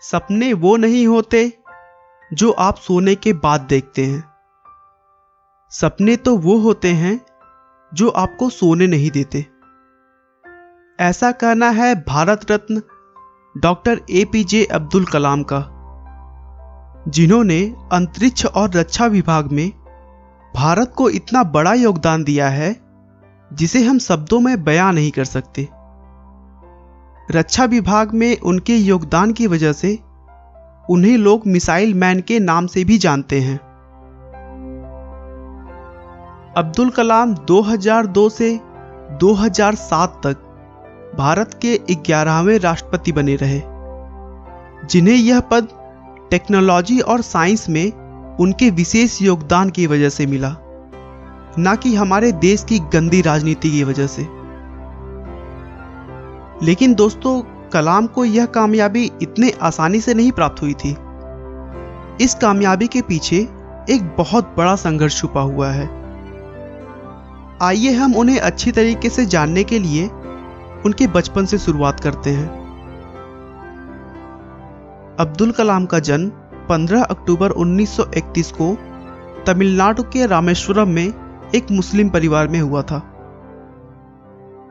सपने वो नहीं होते जो आप सोने के बाद देखते हैं। सपने तो वो होते हैं जो आपको सोने नहीं देते। ऐसा कहना है भारत रत्न डॉक्टर APJ अब्दुल कलाम का, जिन्होंने अंतरिक्ष और रक्षा विभाग में भारत को इतना बड़ा योगदान दिया है जिसे हम शब्दों में बयां नहीं कर सकते। रक्षा विभाग में उनके योगदान की वजह से उन्हें लोग मिसाइल मैन के नाम से भी जानते हैं। अब्दुल कलाम 2002 से 2007 तक भारत के 11वें राष्ट्रपति बने रहे, जिन्हें यह पद टेक्नोलॉजी और साइंस में उनके विशेष योगदान की वजह से मिला, न कि हमारे देश की गंदी राजनीति की वजह से। लेकिन दोस्तों, कलाम को यह कामयाबी इतने आसानी से नहीं प्राप्त हुई थी। इस कामयाबी के पीछे एक बहुत बड़ा संघर्ष छुपा हुआ है। आइए हम उन्हें अच्छी तरीके से जानने के लिए उनके बचपन से शुरुआत करते हैं। अब्दुल कलाम का जन्म 15 अक्टूबर 1931 को तमिलनाडु के रामेश्वरम में एक मुस्लिम परिवार में हुआ था।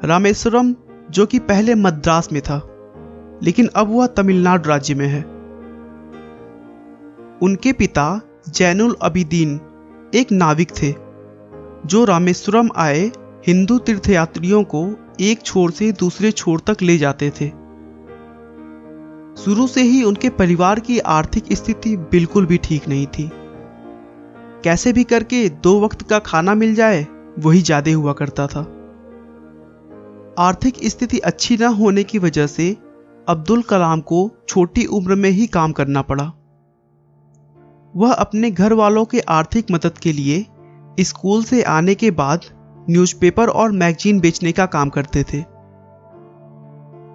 रामेश्वरम जो कि पहले मद्रास में था, लेकिन अब वह तमिलनाडु राज्य में है। उनके पिता जैनुल अबिदीन एक नाविक थे जो रामेश्वरम आए हिंदू तीर्थयात्रियों को एक छोर से दूसरे छोर तक ले जाते थे। शुरू से ही उनके परिवार की आर्थिक स्थिति बिल्कुल भी ठीक नहीं थी। कैसे भी करके 2 वक्त का खाना मिल जाए वही ज्यादा हुआ करता था। आर्थिक स्थिति अच्छी न होने की वजह से अब्दुल कलाम को छोटी उम्र में ही काम करना पड़ा। वह अपने घर वालों के आर्थिक मदद के लिए स्कूल से आने के बाद न्यूज़पेपर और मैगजीन बेचने का काम करते थे।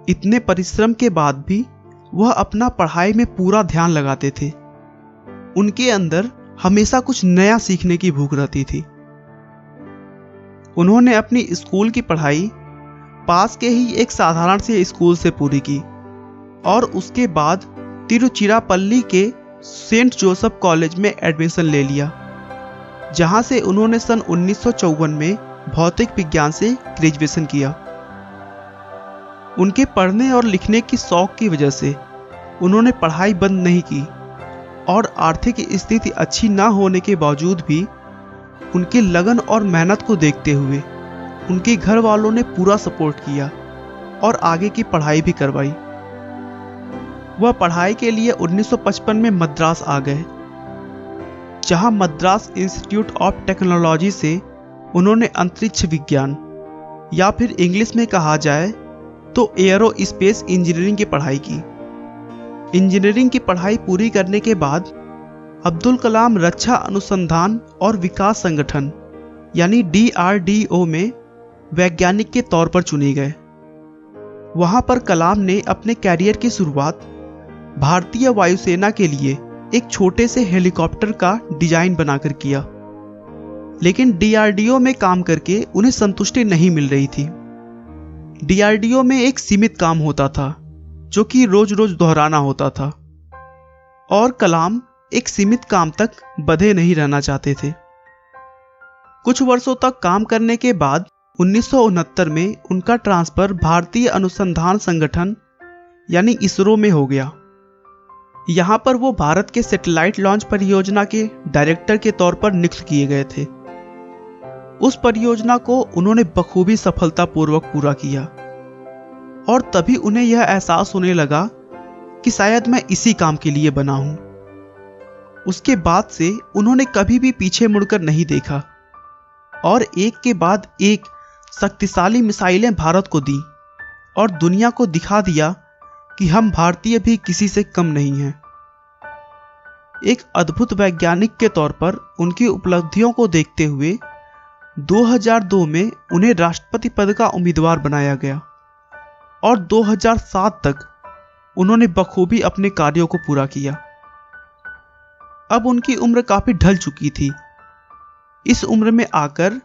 इतने परिश्रम के बाद भी वह अपना पढ़ाई में पूरा ध्यान लगाते थे। उनके अंदर हमेशा कुछ नया सीखने की भूख रहती थी। उन्होंने अपनी स्कूल की पढ़ाई पास के ही एक साधारण से स्कूल से पूरी की और उसके बाद तिरुचिरापल्ली के सेंट जोसेफ कॉलेज में एडमिशन ले लिया, जहां से उन्होंने सन 1954 में भौतिक विज्ञान से ग्रेजुएशन किया। उनके पढ़ने और लिखने की शौक की वजह से उन्होंने पढ़ाई बंद नहीं की और आर्थिक स्थिति अच्छी ना होने के बावजूद भी उनकी लगन और मेहनत को देखते हुए उनके घर वालों ने पूरा सपोर्ट किया और आगे की पढ़ाई भी करवाई। वह पढ़ाई के लिए 1955 में मद्रास आ गए, जहां मद्रास इंस्टीट्यूट ऑफ टेक्नोलॉजी से उन्होंने अंतरिक्ष विज्ञान या फिर इंग्लिश में कहा जाए तो एयरोस्पेस इंजीनियरिंग की पढ़ाई की। इंजीनियरिंग की पढ़ाई पूरी करने के बाद अब्दुल कलाम रक्षा अनुसंधान और विकास संगठन यानी DRDO में वैज्ञानिक के तौर पर चुने गए। वहां पर कलाम ने अपने कैरियर की शुरुआत भारतीय वायुसेना के लिए एक छोटे से हेलीकॉप्टर का डिजाइन बनाकर किया, लेकिन DRDO में काम करके उन्हें संतुष्टि नहीं मिल रही थी। DRDO में एक सीमित काम होता था जो कि रोज रोज दोहराना होता था और कलाम एक सीमित काम तक बंधे नहीं रहना चाहते थे। कुछ वर्षों तक काम करने के बाद 1969 में उनका ट्रांसफर भारतीय अनुसंधान संगठन यानी इसरो में हो गया। यहां पर वो भारत के सैटेलाइट लॉन्च परियोजना के डायरेक्टर के तौर पर नियुक्त किए गए थे। उस परियोजना को उन्होंने बखूबी सफलतापूर्वक पूरा किया और तभी उन्हें यह एहसास होने लगा कि शायद मैं इसी काम के लिए बना हूं। उसके बाद से उन्होंने कभी भी पीछे मुड़कर नहीं देखा और एक के बाद एक शक्तिशाली मिसाइलें भारत को दी और दुनिया को दिखा दिया कि हम भारतीय भी किसी से कम नहीं हैं। एक अद्भुत वैज्ञानिक के तौर पर उनकी उपलब्धियों को देखते हुए 2002 में उन्हें राष्ट्रपति पद का उम्मीदवार बनाया गया और 2007 तक उन्होंने बखूबी अपने कार्यों को पूरा किया। अब उनकी उम्र काफी ढल चुकी थी। इस उम्र में आकर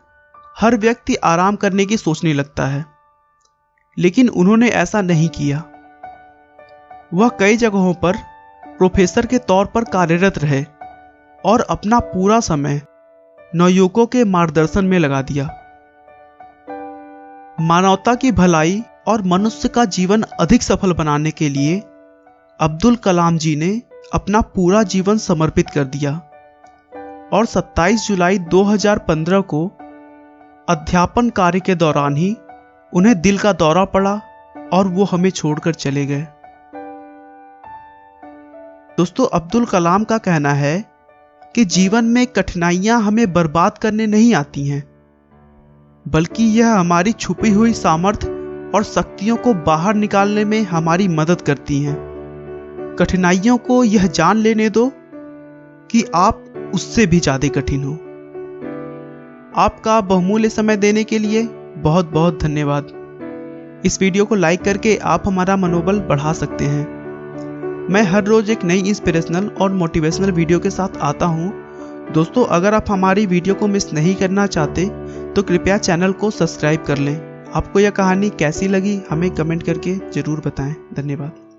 हर व्यक्ति आराम करने की सोचने लगता है, लेकिन उन्होंने ऐसा नहीं किया। वह कई जगहों पर प्रोफेसर के तौर पर कार्यरत रहे और अपना पूरा समय नवयुवकों के मार्गदर्शन में लगा दिया। मानवता की भलाई और मनुष्य का जीवन अधिक सफल बनाने के लिए अब्दुल कलाम जी ने अपना पूरा जीवन समर्पित कर दिया और 27 जुलाई 2015 को अध्यापन कार्य के दौरान ही उन्हें दिल का दौरा पड़ा और वो हमें छोड़कर चले गए। दोस्तों, अब्दुल कलाम का कहना है कि जीवन में कठिनाइयां हमें बर्बाद करने नहीं आती हैं, बल्कि यह हमारी छुपी हुई सामर्थ्य और शक्तियों को बाहर निकालने में हमारी मदद करती हैं। कठिनाइयों को यह जान लेने दो कि आप उससे भी ज्यादा कठिन हो। आपका बहुमूल्य समय देने के लिए बहुत बहुत धन्यवाद। इस वीडियो को लाइक करके आप हमारा मनोबल बढ़ा सकते हैं। मैं हर रोज एक नई इंस्पिरेशनल और मोटिवेशनल वीडियो के साथ आता हूं। दोस्तों, अगर आप हमारी वीडियो को मिस नहीं करना चाहते तो कृपया चैनल को सब्सक्राइब कर लें। आपको यह कहानी कैसी लगी हमें कमेंट करके जरूर बताएं। धन्यवाद।